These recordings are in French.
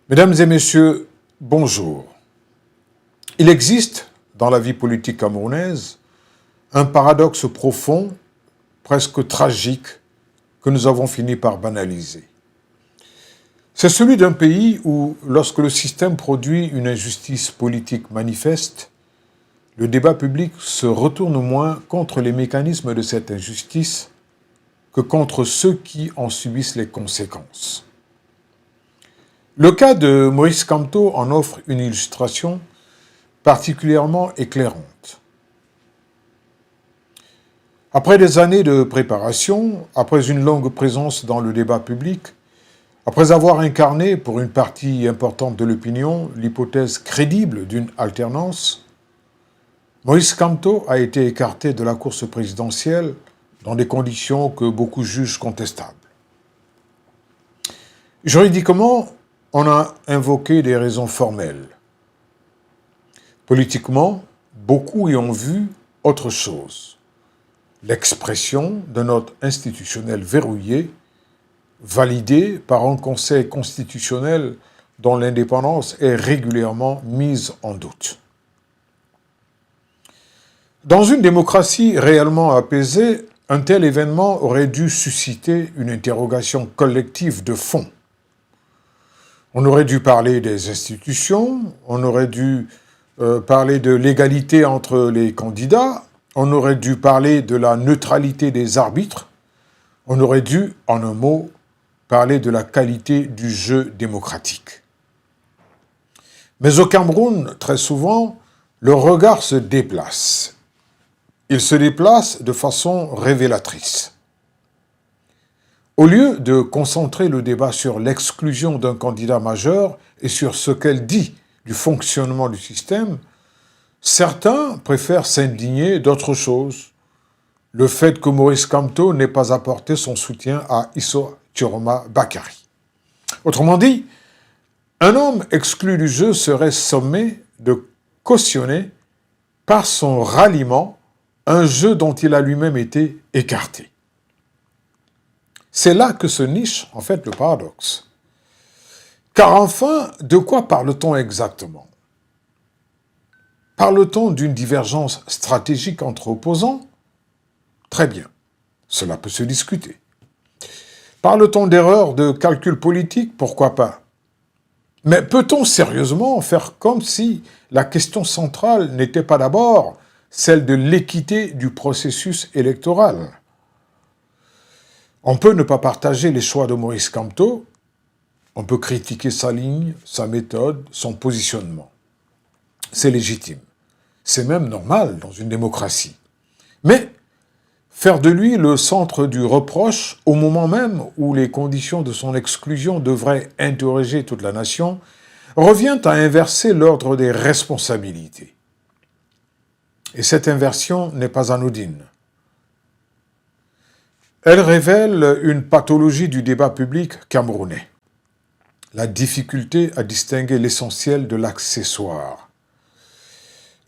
Mesdames et messieurs, bonjour. Il existe, dans la vie politique camerounaise, un paradoxe profond, presque tragique, que nous avons fini par banaliser. C'est celui d'un pays où, lorsque le système produit une injustice politique manifeste, le débat public se retourne moins contre les mécanismes de cette injustice que contre ceux qui en subissent les conséquences. Le cas de Moïse Kamto en offre une illustration particulièrement éclairante. Après des années de préparation, après une longue présence dans le débat public, après avoir incarné pour une partie importante de l'opinion l'hypothèse crédible d'une alternance, Moïse Kamto a été écarté de la course présidentielle dans des conditions que beaucoup jugent contestables. Juridiquement, on a invoqué des raisons formelles. Politiquement, beaucoup y ont vu autre chose. L'expression d'un ordre institutionnel verrouillé, validé par un conseil constitutionnel dont l'indépendance est régulièrement mise en doute. Dans une démocratie réellement apaisée, un tel événement aurait dû susciter une interrogation collective de fond. On aurait dû parler des institutions, on aurait dû parler de l'égalité entre les candidats, on aurait dû parler de la neutralité des arbitres, on aurait dû, en un mot, parler de la qualité du jeu démocratique. Mais au Cameroun, très souvent, le regard se déplace. Il se déplace de façon révélatrice. Au lieu de concentrer le débat sur l'exclusion d'un candidat majeur et sur ce qu'elle dit du fonctionnement du système, certains préfèrent s'indigner d'autre chose. Le fait que Moïse Kamto n'ait pas apporté son soutien à Isso Thioroma Bakary. Autrement dit, un homme exclu du jeu serait sommé de cautionner par son ralliement un jeu dont il a lui-même été écarté. C'est là que se niche, en fait, le paradoxe. Car enfin, de quoi parle-t-on exactement? Parle-t-on d'une divergence stratégique entre opposants? Très bien, cela peut se discuter. Parle-t-on d'erreurs de calcul politique? Pourquoi pas? Mais peut-on sérieusement faire comme si la question centrale n'était pas d'abord celle de l'équité du processus électoral? On peut ne pas partager les choix de Moïse Kamto, on peut critiquer sa ligne, sa méthode, son positionnement. C'est légitime. C'est même normal dans une démocratie. Mais faire de lui le centre du reproche au moment même où les conditions de son exclusion devraient interroger toute la nation revient à inverser l'ordre des responsabilités. Et cette inversion n'est pas anodine. Elle révèle une pathologie du débat public camerounais. La difficulté à distinguer l'essentiel de l'accessoire.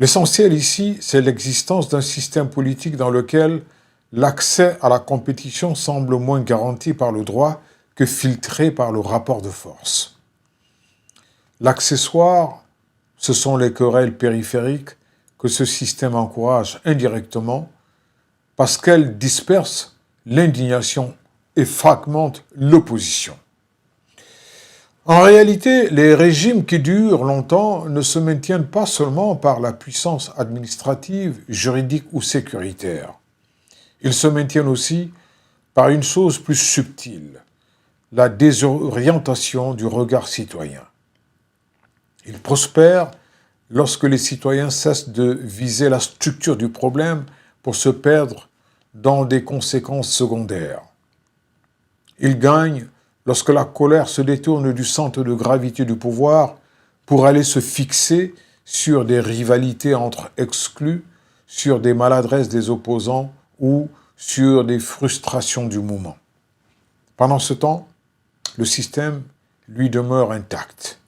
L'essentiel ici, c'est l'existence d'un système politique dans lequel l'accès à la compétition semble moins garanti par le droit que filtré par le rapport de force. L'accessoire, ce sont les querelles périphériques que ce système encourage indirectement parce qu'elles dispersent l'indignation et fragmentent l'opposition. En réalité, les régimes qui durent longtemps ne se maintiennent pas seulement par la puissance administrative, juridique ou sécuritaire. Ils se maintiennent aussi par une chose plus subtile, la désorientation du regard citoyen. Ils prospèrent lorsque les citoyens cessent de viser la structure du problème pour se perdre dans des conséquences secondaires. Ils gagnent lorsque la colère se détourne du centre de gravité du pouvoir pour aller se fixer sur des rivalités entre exclus, sur des maladresses des opposants ou sur des frustrations du moment. Pendant ce temps, le système lui demeure intact.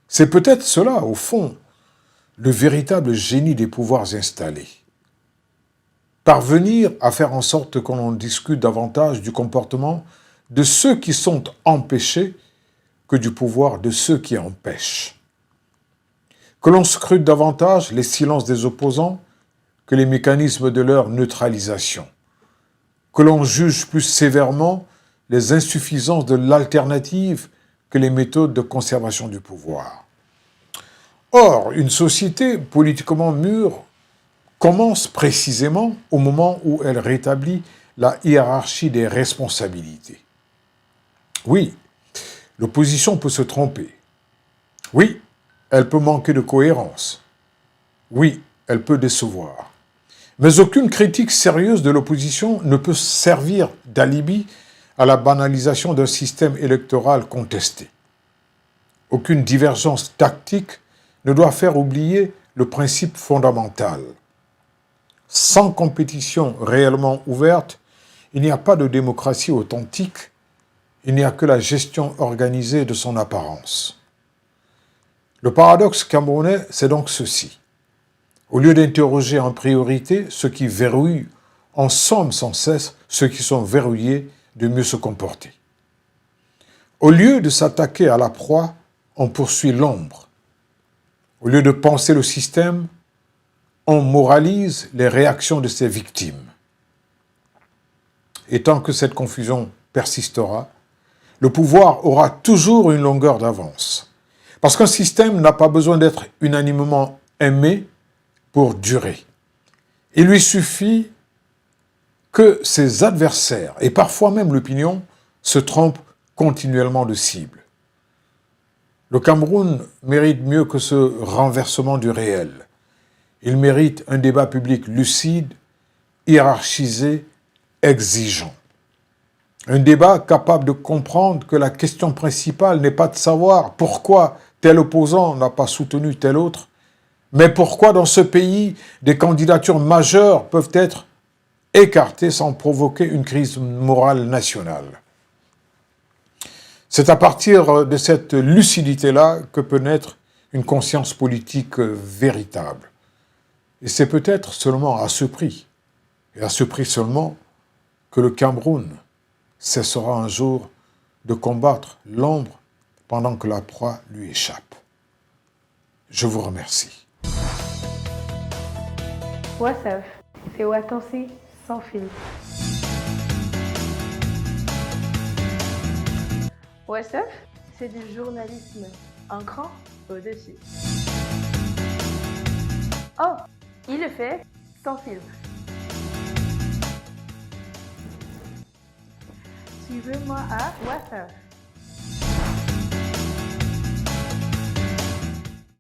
C'est peut-être cela, au fond, le véritable génie des pouvoirs installés. Parvenir à faire en sorte qu'on en discute davantage du comportement de ceux qui sont empêchés que du pouvoir de ceux qui en pêchent. Que l'on scrute davantage les silences des opposants que les mécanismes de leur neutralisation. Que l'on juge plus sévèrement les insuffisances de l'alternative que les méthodes de conservation du pouvoir. Or, une société politiquement mûre commence précisément au moment où elle rétablit la hiérarchie des responsabilités. Oui, l'opposition peut se tromper. Oui, elle peut manquer de cohérence. Oui, elle peut décevoir. Mais aucune critique sérieuse de l'opposition ne peut servir d'alibi à la banalisation d'un système électoral contesté. Aucune divergence tactique ne doit faire oublier le principe fondamental. Sans compétition réellement ouverte, il n'y a pas de démocratie authentique, il n'y a que la gestion organisée de son apparence. Le paradoxe camerounais, c'est donc ceci. Au lieu d'interroger en priorité ceux qui verrouillent, on somme sans cesse ceux qui sont verrouillés de mieux se comporter. Au lieu de s'attaquer à la proie, on poursuit l'ombre. Au lieu de penser le système, on moralise les réactions de ses victimes. Et tant que cette confusion persistera, le pouvoir aura toujours une longueur d'avance. Parce qu'un système n'a pas besoin d'être unanimement aimé pour durer. Il lui suffit que ses adversaires, et parfois même l'opinion, se trompent continuellement de cible. Le Cameroun mérite mieux que ce renversement du réel. Il mérite un débat public lucide, hiérarchisé, exigeant. Un débat capable de comprendre que la question principale n'est pas de savoir pourquoi tel opposant n'a pas soutenu tel autre, mais pourquoi dans ce pays des candidatures majeures peuvent être écartées sans provoquer une crise morale nationale. C'est à partir de cette lucidité-là que peut naître une conscience politique véritable. Et c'est peut-être seulement à ce prix, et à ce prix seulement, que le Cameroun cessera un jour de combattre l'ombre pendant que la proie lui échappe. Je vous remercie. Wasaf, c'est Watansi sans fil. Wasaf, c'est du journalisme un cran au-dessus. Oh, il le fait sans filtre. Suivez-moi à Wasaf.